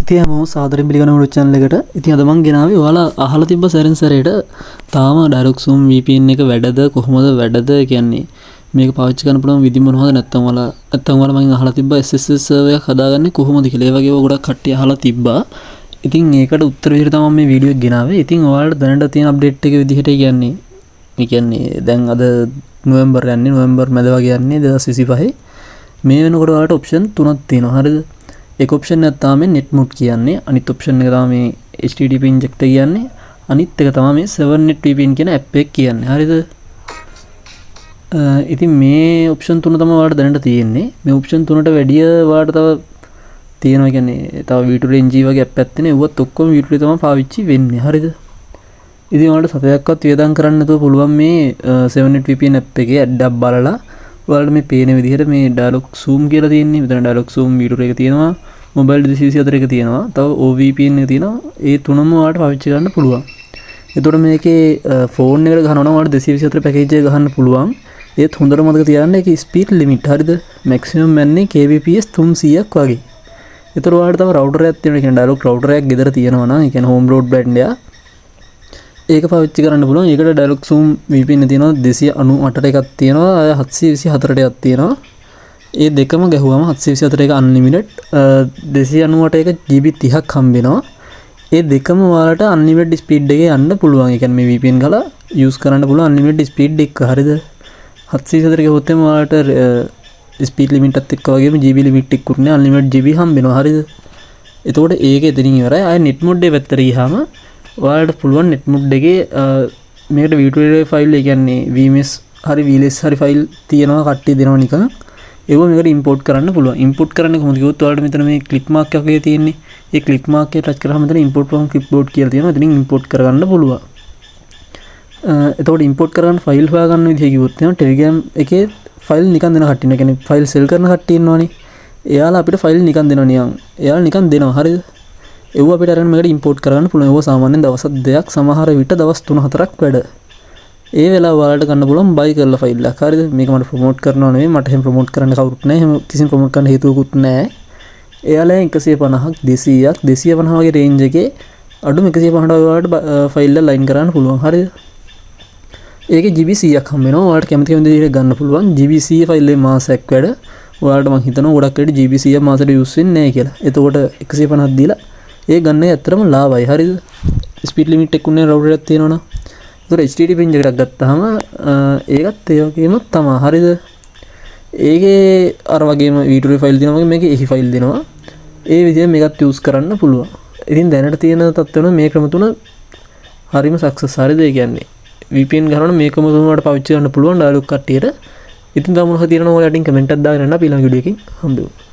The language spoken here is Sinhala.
ඉතින් මම සාදරයෙන් පිළිගන්න මුළු channel එකට. ඉතින් අද මම ගෙනාවේ ඔයාලා අහලා තිබ්බ සැරෙන් සැරේට තාම direct zoom VPN එක වැඩද කොහොමද වැඩද කියන්නේ මේක පාවිච්චි කරන්න පුළුවන් විදි මොනවද නැත්නම් ඔයාලා මම අහලා තිබ්බ SSL server එකක් හදාගන්නේ කොහොමද කියලා. ඒ වගේ ගොඩක් කට්ටිය අහලා තිබ්බා. ඉතින් ඒකට උත්තර විදිහට තමයි මේ වීඩියෝ එක ගෙනාවේ. ඉතින් ඔයාලට දැනට තියෙන අප්ඩේට් එක විදිහට කියන්නේ දැන් අද නොවැම්බර් මැද වගේ යන්නේ 2025. මේ වෙනකොට ඔයාලට ඔප්ෂන් තුනක් තියෙනවා. හරිද? एक ऑप्शन है तामे नेट मोड කියන්නේ අනිත් ඔප්ෂන් එක තමයි මේ HTTP injector කියන්නේ අනිත් එක තමයි මේ 7net VPN කියන ඇප් එක කියන්නේ හරිද ඉතින් මේ ඔප්ෂන් තුන තමයි ඔයාලට දැනට තියෙන්නේ මේ ඔප්ෂන් තුනට වැඩිය ඔයාලට තව තියෙනවා කියන්නේ තව V2NG වගේ ඇප් එකක් තියෙනවා ඒවත් ඔක්කොම V2 තමයි පාවිච්චි වෙන්නේ හරිද ඉතින් ඔයාලට සතයක්වත් වියදම් කරන්න නැතුව පුළුවන් මේ 7net VPN ඇප් එකේ ඇඩ් එකක් බලලා ඔයාලට මේ පේන විදිහට මේ dialog zoom කියලා තියෙන්නේ මෙතන dialog zoom V2 එක තියෙනවා mobile 224 එක තියෙනවා තව OVPN එක තියෙනවා ඒ තුනම ඔයාලට පාවිච්චි කරන්න පුළුවන් එතකොට මේකේ ෆෝන් එකට ගහනවා නම් ඔයාලට 224 පැකේජ් එක ගහන්න පුළුවන් ඒත් හොඳට මතක තියාගන්න ඒකේ ස්පීඩ් ලිමිට් හරිද මැක්සිමම් යන්නේ kbps 300ක් වගේ එතකොට ඔයාලට තව රවුටර් එකක් තියෙනවා කියන්නේ dialog රවුටර් එකක් ගෙදර තියෙනවා නම් ඒ කියන්නේ home broadband එක ඒක පාවිච්චි කරන්න පුළුවන්. ඒකට dialog zoom VPN තියෙනවා 298 එකක් තියෙනවා 724 එකක් තියෙනවා. ඒ දෙකම ගැහුවම 724 එක unlimited 298 එක GB 30ක් හම්බ වෙනවා. ඒ දෙකම ඔයාලට unlimited speed එකේ යන්න පුළුවන්. ඒ කියන්නේ මේ VPN ගාලා use කරන්න පුළුවන් unlimited speed එක. හරිද? 724 එක හොත්තේම ඔයාලට speed limit එකත් එක්ක වගේම GB limit එකක් උන්නේ unlimited GB හම්බ වෙනවා. හරිද? එතකොට ඒක එතනින් ඉවරයි. ආයෙ net mode එක පැත්තට ගියාම ඔයාලට පුළුවන් net mode එකේ මේකට V2 ෆයිල් ඒ කියන්නේ VMS හරි VLS හරි ෆයිල් තියෙනවා කට්ටිය දෙනවා නිකන් ඒව මේකට import කරන්න පුළුවන් import කරන්නේ කොහොමද කිව්වොත් ඔයාලට මෙතන මේ clip mark එකක් වගේ තියෙන්නේ ඒ clip mark එක touch කරාම මෙතන import from clipboard කියලා තියෙනවා එතනින් import කරගන්න පුළුවන් එතකොට import කරගන්න ෆයිල් හොයාගන්න විදිහ කිව්වොත් එහෙනම් Telegram එකේ ෆයිල් නිකන් දෙන කට්ටිය ඉන්නවා ඒ කියන්නේ ෆයිල් සෙල් කරන කට්ටිය ඉන්නවනේ එයාලා අපිට ෆයිල් නිකන් දෙනවා නිකන් එයාලා නිකන් දෙනවා හරිද ඒව අපිට අරගෙන මේකට import කරගන්න පුළුවන්. ඒව සාමාන්‍යයෙන් දවස් 2ක් සමහර විට දවස් 3-4ක් වැඩ. ඒ වෙලාව ඔයාලට ගන්න පුළුවන් buy කරලා ෆයිල් එකක්. හරිද? මේක මට ප්‍රොමෝට් කරනවා නෙවෙයි. මට එහෙම ප්‍රොමෝට් කරන්න කවුරුත් නැහැ. එහෙම කිසිම ප්‍රොමෝට් කරන්න හේතුවකුත් නැහැ. එයාලා 150ක් 200ක් 250 වගේ රේන්ජ් එකේ අඩුම 150ට ඔයාලට ෆයිල් එක ලයින් කරන්න පුළුවන්. හරිද? ඒකේ GB 100ක් හම්බ වෙනවා. ඔයාලට කැමති විදිහට ගන්න පුළුවන්. GB 100 ෆයිල් එකේ මාසයක් වැඩ. ඔයාලට මම හිතනවා ගොඩක් වෙලට GB 100 මාසෙට යූස් වෙන්නේ නැහැ කියලා. එතකොට 150ක් දීලා ඒ ගන්න ඇත්තටම ලාභයි හරිද ස්පීඩ් ලිමිට් එකක් උන්නේ රවුටර් එකක් තියෙනවනම් ඒතර HTTP එකක් ගත්තාම ඒකත් ඒ වගේම තමයි හරිද ඒකේ අර වගේම V2 ෆයිල් දෙනවා වගේ මේකේ එහි ෆයිල් දෙනවා ඒ විදිහට මේකත් යූස් කරන්න පුළුවන් ඉතින් දැනට තියෙන තත්ත්වන මේ ක්‍රම තුන හරිම සක්සස් හරිද ඒ කියන්නේ VPN ගහනවනම් මේ ක්‍රම තුන වලට පාවිච්චි කරන්න පුළුවන් ඩයලොග් කට්ටියට ඉතින් තව මොනවද තියෙනවද ඔයාලට කමෙන්ට් එකක් දාගෙන යන්න අපි ඊළඟ වීඩියෝ එකකින් හම්බෙමු